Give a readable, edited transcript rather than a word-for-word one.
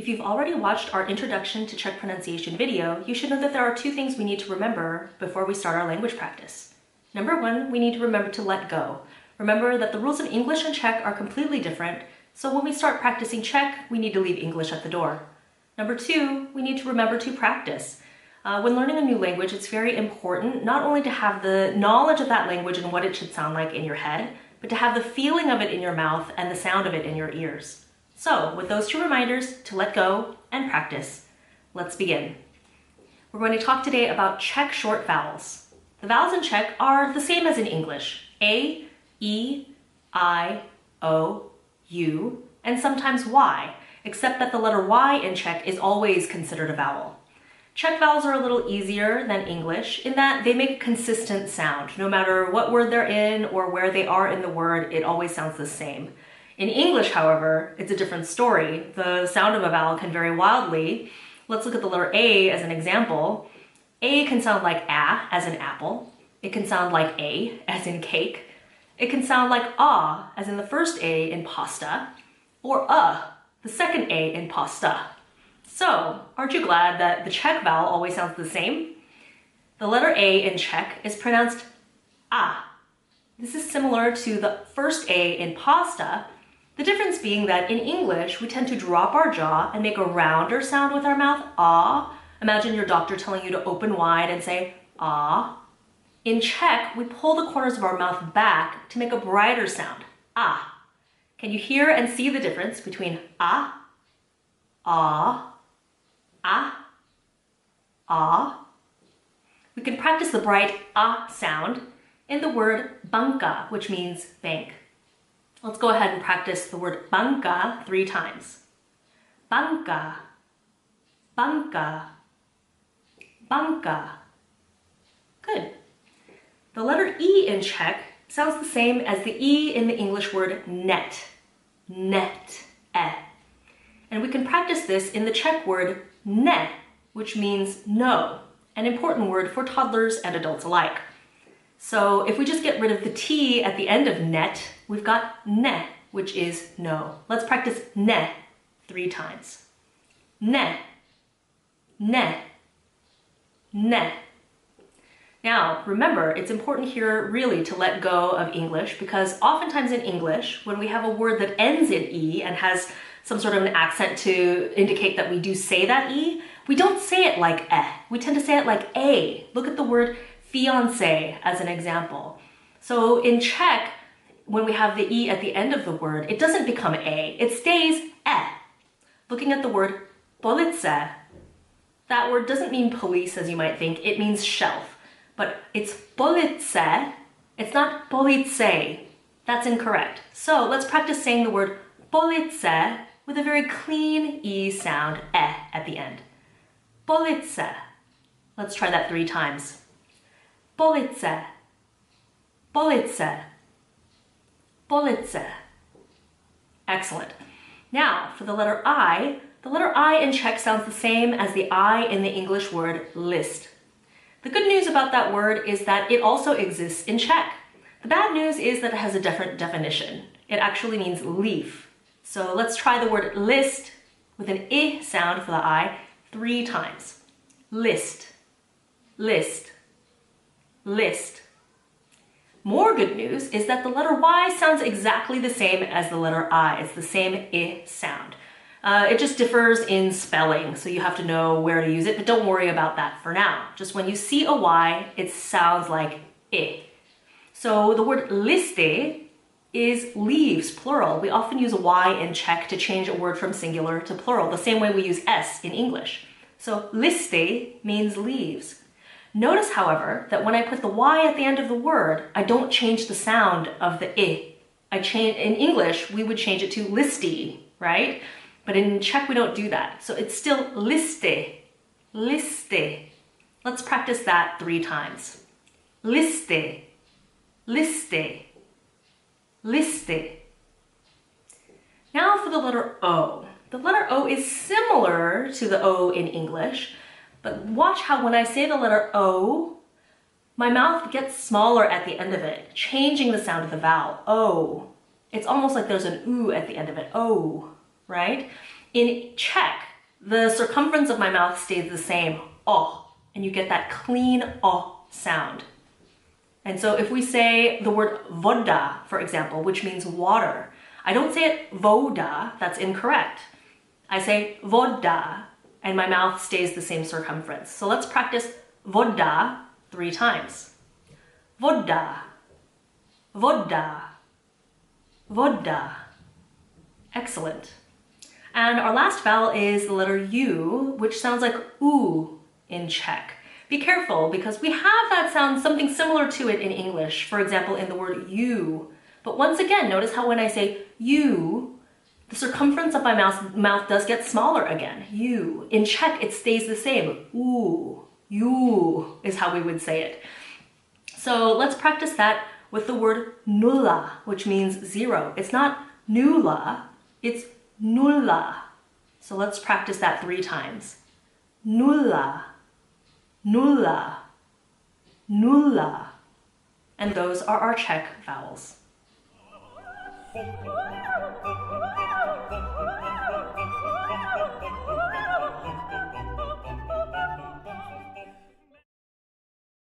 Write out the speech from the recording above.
If you've already watched our Introduction to Czech Pronunciation video, you should know that there are two things we need to remember before we start our language practice. Number one, we need to remember to let go. Remember that the rules of English and Czech are completely different, so when we start practicing Czech, we need to leave English at the door. Number two, we need to remember to practice. When learning a new language, it's very important not only to have the knowledge of that language and what it should sound like in your head, but to have the feeling of it in your mouth and the sound of it in your ears. So, with those two reminders to let go and practice, let's begin. We're going to talk today about Czech short vowels. The vowels in Czech are the same as in English: A, E, I, O, U, and sometimes Y, except that the letter Y in Czech is always considered a vowel. Czech vowels are a little easier than English in that they make a consistent sound. No matter what word they're in or where they are in the word, it always sounds the same. In English, however, it's a different story. The sound of a vowel can vary wildly. Let's look at the letter A as an example. A can sound like A as in apple. It can sound like A as in cake. It can sound like A as in the first A in pasta, or the second A in pasta. So, aren't you glad that the Czech vowel always sounds the same? The letter A in Czech is pronounced A. This is similar to the first A in pasta, the difference being that in English, we tend to drop our jaw and make a rounder sound with our mouth, ah. Imagine your doctor telling you to open wide and say, ah. In Czech, we pull the corners of our mouth back to make a brighter sound, ah. Can you hear and see the difference between ah, ah, ah, ah? We can practice the bright ah sound in the word banka, which means bank. Let's go ahead and practice the word banka 3 times. Banka, banka, banka. Good. The letter E in Czech sounds the same as the E in the English word net. Net, And we can practice this in the Czech word ne, which means no, an important word for toddlers and adults alike. So if we just get rid of the T at the end of net, we've got ne, which is no. Let's practice ne 3 times. Ne, ne, ne. Now, remember, it's important here really to let go of English because oftentimes in English, when we have a word that ends in E and has some sort of an accent to indicate that we do say that E, we don't say it like eh. We tend to say it like a. Look at the word fiancé as an example. So in Czech, when we have the E at the end of the word, it doesn't become a, it stays eh. Looking at the word police, that word doesn't mean police as you might think, it means shelf. But it's police, it's not police. That's incorrect. So let's practice saying the word police with a very clean E sound, eh, at the end. Police. Let's try that 3 times. Police, police, police. Excellent. Now, for the letter I in Czech sounds the same as the I in the English word list. The good news about that word is that it also exists in Czech. The bad news is that it has a different definition. It actually means leaf. So let's try the word list with an I sound for the I 3 times. List, list, list. More good news is that the letter Y sounds exactly the same as the letter I. It's the same I sound. It just differs in spelling, so you have to know where to use it, but don't worry about that for now. Just when you see a Y, it sounds like I. So the word liste is leaves, plural. We often use a Y in Czech to change a word from singular to plural, the same way we use S in English. So liste means leaves. Notice, however, that when I put the Y at the end of the word, I don't change the sound of the I. In English, we would change it to listy, right? But in Czech, we don't do that. So it's still liste, liste. Let's practice that 3 times. Liste, liste, liste. Now for the letter O. The letter O is similar to the O in English, but watch how when I say the letter O, my mouth gets smaller at the end of it, changing the sound of the vowel, O. It's almost like there's an oo at the end of it, O, right? In Czech, the circumference of my mouth stays the same, oh, and you get that clean oh sound. And so if we say the word voda, for example, which means water, I don't say it voda, that's incorrect. I say voda, and my mouth stays the same circumference. So let's practice voda 3 times. Voda, voda, voda. Excellent. And our last vowel is the letter U, which sounds like oo in Czech. Be careful because we have that sound, something similar to it in English, for example, in the word you. But once again, notice how when I say you, the circumference of my mouth does get smaller again. You. In Czech, it stays the same. Ooh, you is how we would say it. So let's practice that with the word nulla, which means 0. It's not nulla, it's nulla. So let's practice that 3 times. Nulla, nulla, nulla. And those are our Czech vowels.